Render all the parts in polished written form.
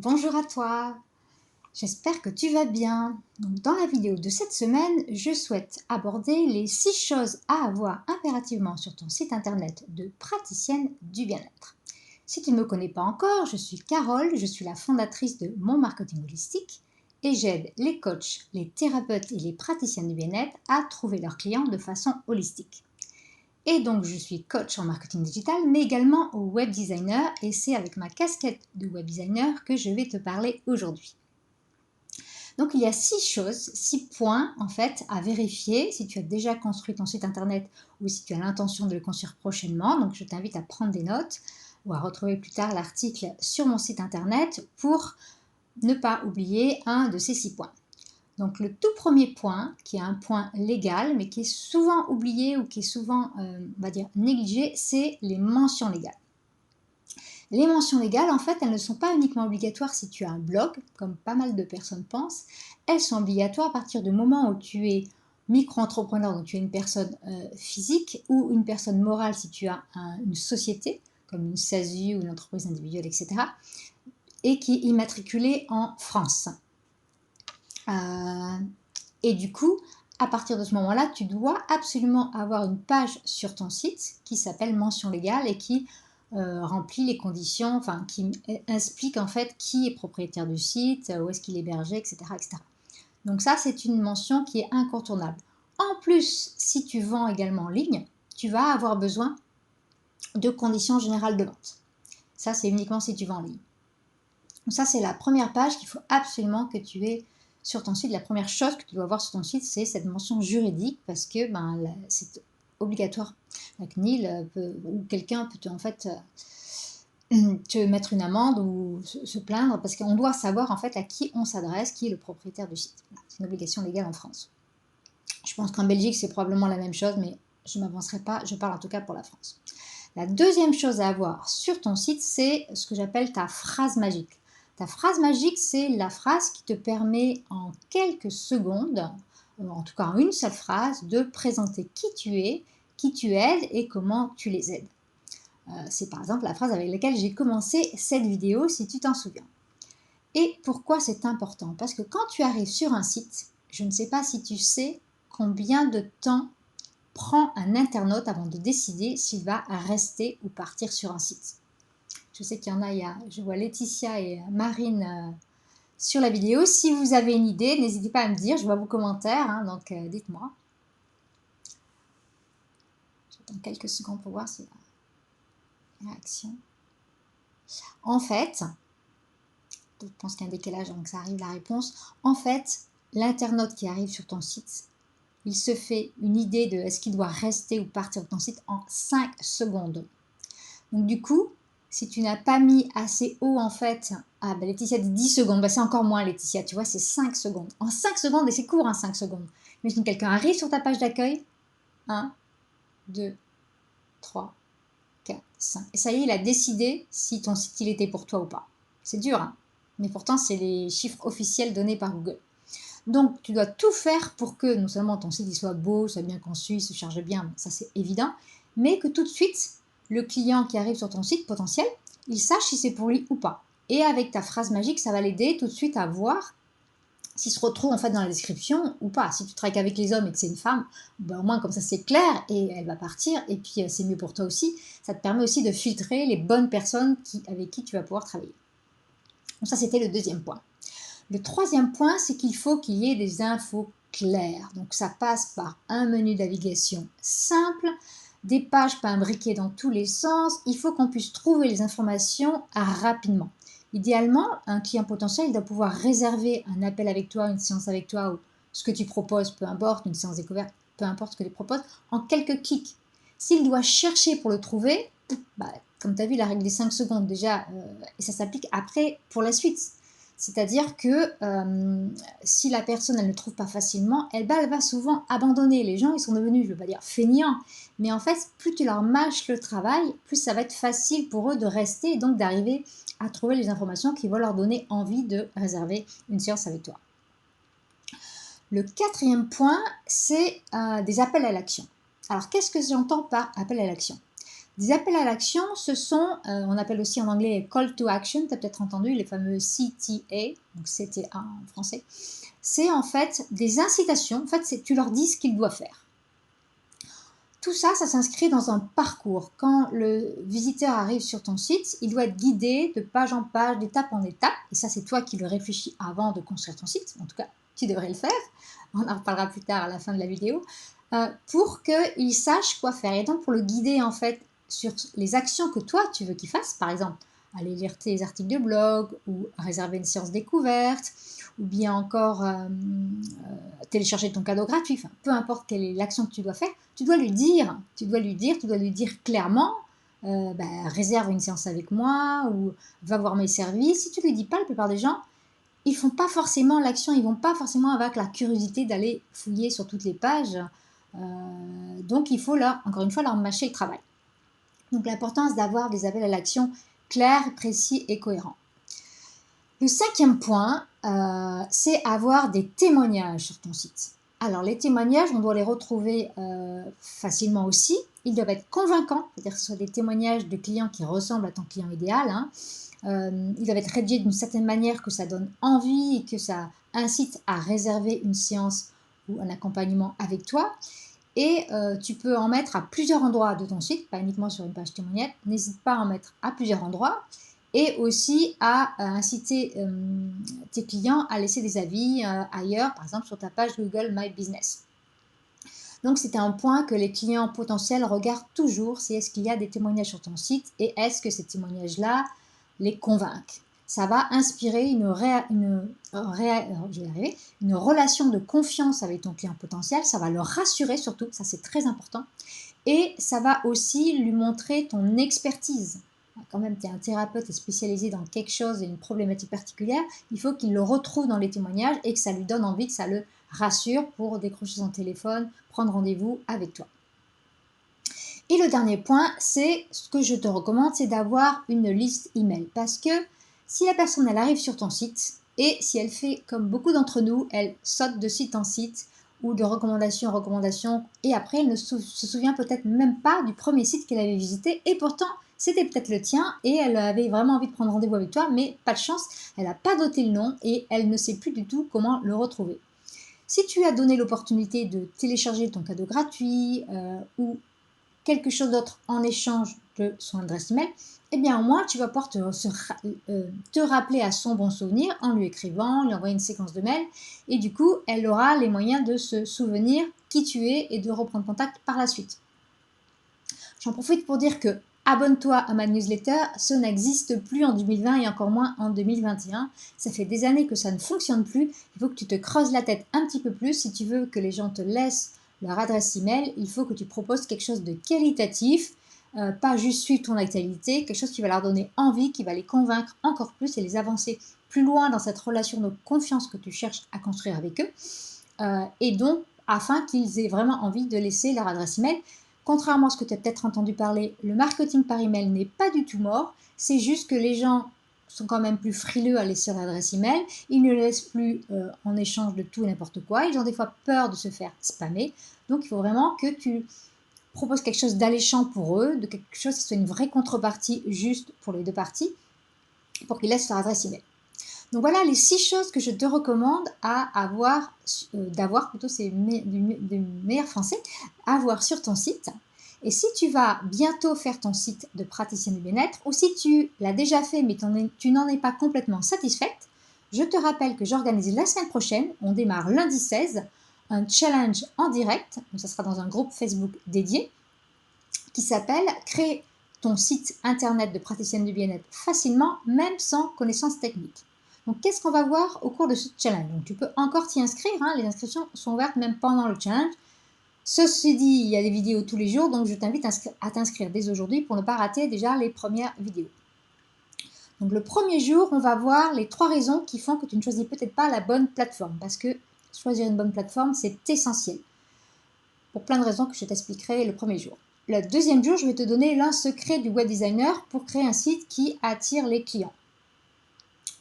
Bonjour à toi, j'espère que tu vas bien. Dans la vidéo de cette semaine, je souhaite aborder les 6 choses à avoir impérativement sur ton site internet de praticienne du bien-être. Si tu ne me connais pas encore, je suis Carole, je suis la fondatrice de Mon Marketing Holistique et j'aide les coachs, les thérapeutes et les praticiennes du bien-être à trouver leurs clients de façon holistique. Et donc, je suis coach en marketing digital, mais également web designer, et c'est avec ma casquette de web designer que je vais te parler aujourd'hui. Donc, il y a 6 choses, 6 points en fait à vérifier si tu as déjà construit ton site internet ou si tu as l'intention de le construire prochainement. Donc, je t'invite à prendre des notes ou à retrouver plus tard l'article sur mon site internet pour ne pas oublier un de ces 6 points. Donc le tout premier point, qui est un point légal, mais qui est souvent oublié ou qui est souvent, on va dire, négligé, c'est les mentions légales. Les mentions légales, en fait, elles ne sont pas uniquement obligatoires si tu as un blog, comme pas mal de personnes pensent. Elles sont obligatoires à partir du moment où tu es micro-entrepreneur, donc tu es une personne physique, ou une personne morale si tu as une société, comme une SASU ou une entreprise individuelle, etc., et qui est immatriculée en France. Et du coup, à partir de ce moment-là, tu dois absolument avoir une page sur ton site qui s'appelle mention légale et qui remplit les conditions, enfin qui explique en fait qui est propriétaire du site, où est-ce qu'il est hébergé, etc., etc. Donc ça, c'est une mention qui est incontournable. En plus, si tu vends également en ligne, tu vas avoir besoin de conditions générales de vente. Ça, c'est uniquement si tu vends en ligne. Donc ça, c'est la première page qu'il faut absolument que tu aies sur ton site. La première chose que tu dois avoir sur ton site, c'est cette mention juridique parce que c'est obligatoire. La CNIL ou quelqu'un peut te mettre une amende ou se plaindre parce qu'on doit savoir en fait à qui on s'adresse, qui est le propriétaire du site. C'est une obligation légale en France. Je pense qu'en Belgique, c'est probablement la même chose, mais je ne m'avancerai pas, je parle en tout cas pour la France. La deuxième chose à avoir sur ton site, c'est ce que j'appelle ta phrase magique. Ta phrase magique, c'est la phrase qui te permet en quelques secondes, en tout cas en une seule phrase, de présenter qui tu es, qui tu aides et comment tu les aides. C'est par exemple la phrase avec laquelle j'ai commencé cette vidéo, si tu t'en souviens. Et pourquoi c'est important? Parce que quand tu arrives sur un site, je ne sais pas si tu sais combien de temps prend un internaute avant de décider s'il va rester ou partir sur un site. Je sais qu'il y en a, je vois Laetitia et Marine sur la vidéo. Si vous avez une idée, n'hésitez pas à me dire, je vois vos commentaires, donc dites-moi. J'attends quelques secondes pour voir si la réaction. En fait, je pense qu'il y a un décalage, donc ça arrive la réponse. En fait, l'internaute qui arrive sur ton site, il se fait une idée de est-ce qu'il doit rester ou partir de ton site en 5 secondes. Donc du coup, si tu n'as pas mis assez haut en fait, Laetitia dit 10 secondes, c'est encore moins Laetitia, tu vois, c'est 5 secondes. En 5 secondes, et c'est court, 5 secondes. Imagine quelqu'un arrive sur ta page d'accueil, 1, 2, 3, 4, 5. Et ça y est, il a décidé si ton site il était pour toi ou pas. C'est dur, mais pourtant c'est les chiffres officiels donnés par Google. Donc tu dois tout faire pour que non seulement ton site il soit beau, soit bien conçu, il se charge bien, ça c'est évident, mais que tout de suite, le client qui arrive sur ton site potentiel, il sache si c'est pour lui ou pas. Et avec ta phrase magique, ça va l'aider tout de suite à voir s'il se retrouve en fait dans la description ou pas. Si tu travailles avec les hommes et que c'est une femme, au moins comme ça c'est clair et elle va partir et puis c'est mieux pour toi aussi. Ça te permet aussi de filtrer les bonnes personnes avec qui tu vas pouvoir travailler. Donc ça c'était le deuxième point. Le troisième point, c'est qu'il faut qu'il y ait des infos claires. Donc ça passe par un menu de navigation simple, des pages pas imbriquées dans tous les sens. Il faut qu'on puisse trouver les informations rapidement. Idéalement, un client potentiel doit pouvoir réserver un appel avec toi, une séance avec toi ou ce que tu proposes, peu importe, une séance découverte, peu importe ce que tu proposes, en quelques clics. S'il doit chercher pour le trouver, comme tu as vu la règle des 5 secondes déjà, et ça s'applique après pour la suite. C'est-à-dire que si la personne elle ne trouve pas facilement, elle va souvent abandonner. Les gens ils sont devenus, je ne veux pas dire feignants, mais en fait plus tu leur mâches le travail, plus ça va être facile pour eux de rester et donc d'arriver à trouver les informations qui vont leur donner envie de réserver une séance avec toi. Le quatrième point, c'est des appels à l'action. Alors qu'est-ce que j'entends par appel à l'action? Des appels à l'action, ce sont, on appelle aussi en anglais call to action, tu as peut-être entendu les fameux CTA, donc CTA en français. C'est en fait des incitations, en fait tu leur dis ce qu'ils doivent faire. Tout ça, ça s'inscrit dans un parcours. Quand le visiteur arrive sur ton site, il doit être guidé de page en page, d'étape en étape, et ça c'est toi qui le réfléchis avant de construire ton site, en tout cas tu devrais le faire, on en reparlera plus tard à la fin de la vidéo, pour qu'il sache quoi faire. Et donc pour le guider en fait sur les actions que toi tu veux qu'il fasse, par exemple aller lire tes articles de blog ou réserver une séance découverte ou bien encore télécharger ton cadeau gratuit, enfin, peu importe quelle est l'action que tu dois faire, tu dois lui dire clairement, réserve une séance avec moi ou va voir mes services. Si tu lui dis pas, la plupart des gens, ils font pas forcément l'action, ils vont pas forcément avec la curiosité d'aller fouiller sur toutes les pages. Donc il faut encore une fois, leur mâcher le travail. Donc l'importance d'avoir des appels à l'action clairs, précis et cohérents. Le 5e point, c'est avoir des témoignages sur ton site. Alors les témoignages, on doit les retrouver facilement aussi. Ils doivent être convaincants, c'est-à-dire que ce soit des témoignages de clients qui ressemblent à ton client idéal. Ils doivent être rédigés d'une certaine manière que ça donne envie et que ça incite à réserver une séance ou un accompagnement avec toi. Et tu peux en mettre à plusieurs endroits de ton site, pas uniquement sur une page témoignage. N'hésite pas à en mettre à plusieurs endroits et aussi à inciter tes clients à laisser des avis ailleurs, par exemple sur ta page Google My Business. Donc c'est un point que les clients potentiels regardent toujours, c'est est-ce qu'il y a des témoignages sur ton site et est-ce que ces témoignages-là les convainquent. Ça va inspirer une relation de confiance avec ton client potentiel, ça va le rassurer surtout, ça c'est très important, et ça va aussi lui montrer ton expertise. Quand même, tu es un thérapeute spécialisé dans quelque chose et une problématique particulière, il faut qu'il le retrouve dans les témoignages et que ça lui donne envie, que ça le rassure pour décrocher son téléphone, prendre rendez-vous avec toi. Et le dernier point, c'est ce que je te recommande, c'est d'avoir une liste email. Parce que si la personne, elle arrive sur ton site et si elle fait comme beaucoup d'entre nous, elle saute de site en site ou de recommandation en recommandation et après elle ne se souvient peut-être même pas du premier site qu'elle avait visité et pourtant c'était peut-être le tien et elle avait vraiment envie de prendre rendez-vous avec toi, mais pas de chance, elle n'a pas noté le nom et elle ne sait plus du tout comment le retrouver. Si tu as donné l'opportunité de télécharger ton cadeau gratuit ou quelque chose d'autre en échange de son adresse email, eh bien au moins tu vas pouvoir te rappeler à son bon souvenir en lui écrivant, lui envoyer une séquence de mails et du coup elle aura les moyens de se souvenir qui tu es et de reprendre contact par la suite. J'en profite pour dire que abonne-toi à ma newsletter, ça n'existe plus en 2020 et encore moins en 2021. Ça fait des années que ça ne fonctionne plus. Il faut que tu te creuses la tête un petit peu plus si tu veux que les gens te laissent leur adresse email. Il faut que tu proposes quelque chose de qualitatif, pas juste suivre ton actualité, quelque chose qui va leur donner envie, qui va les convaincre encore plus et les avancer plus loin dans cette relation de confiance que tu cherches à construire avec eux. Et donc, afin qu'ils aient vraiment envie de laisser leur adresse email. Contrairement à ce que tu as peut-être entendu parler, le marketing par email n'est pas du tout mort. C'est juste que les gens sont quand même plus frileux à laisser leur adresse email. Ils ne laissent plus en échange de tout et n'importe quoi. Ils ont des fois peur de se faire spammer. Donc, il faut vraiment que tu proposes quelque chose d'alléchant pour eux, de quelque chose qui soit une vraie contrepartie juste pour les deux parties, pour qu'ils laissent leur adresse email. Donc voilà les 6 choses que je te recommande d'avoir, plutôt c'est du meilleur français, avoir sur ton site. Et si tu vas bientôt faire ton site de praticienne du bien-être, ou si tu l'as déjà fait mais tu n'en es pas complètement satisfaite, je te rappelle que j'organise la semaine prochaine, on démarre lundi 16, un challenge en direct, donc ça sera dans un groupe Facebook dédié, qui s'appelle « Créer ton site internet de praticienne du bien-être facilement, même sans connaissances techniques ». Donc, qu'est-ce qu'on va voir au cours de ce challenge? Donc, tu peux encore t'y inscrire, les inscriptions sont ouvertes même pendant le challenge. Ceci dit, il y a des vidéos tous les jours, donc je t'invite à t'inscrire dès aujourd'hui pour ne pas rater déjà les premières vidéos. Donc, le premier jour, on va voir les 3 raisons qui font que tu ne choisis peut-être pas la bonne plateforme, parce que choisir une bonne plateforme, c'est essentiel, pour plein de raisons que je t'expliquerai le premier jour. Le deuxième jour, je vais te donner l'un secret du web designer pour créer un site qui attire les clients.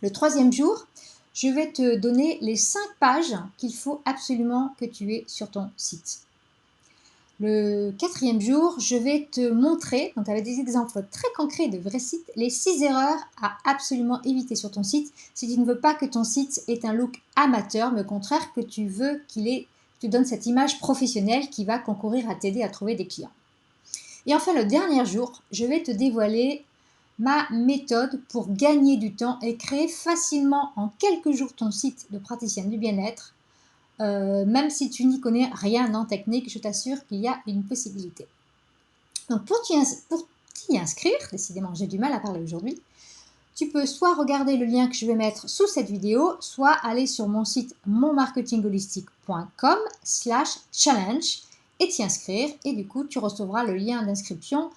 Le troisième jour, je vais te donner les 5 pages qu'il faut absolument que tu aies sur ton site. Le 4e jour, je vais te montrer, donc avec des exemples très concrets de vrais sites, les 6 erreurs à absolument éviter sur ton site si tu ne veux pas que ton site ait un look amateur, mais au contraire que tu veux tu donnes cette image professionnelle qui va concourir à t'aider à trouver des clients. Et enfin, le dernier jour, je vais te dévoiler ma méthode pour gagner du temps et créer facilement en quelques jours ton site de praticienne du bien-être. Même si tu n'y connais rien en technique, je t'assure qu'il y a une possibilité. Donc pour t'y inscrire, décidément j'ai du mal à parler aujourd'hui, tu peux soit regarder le lien que je vais mettre sous cette vidéo, soit aller sur mon site monmarketingholistique.com/challenge et t'y inscrire. Et du coup, tu recevras le lien d'inscription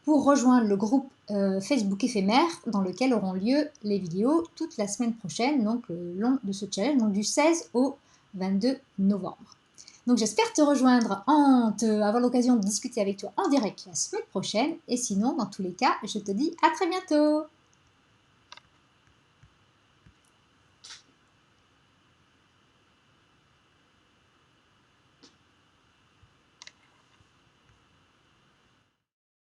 pour rejoindre le groupe Facebook éphémère dans lequel auront lieu les vidéos toute la semaine prochaine, donc le long de ce challenge, donc du 16 au 22 novembre. Donc j'espère te rejoindre, avoir l'occasion de discuter avec toi en direct la semaine prochaine. Et sinon, dans tous les cas, je te dis à très bientôt.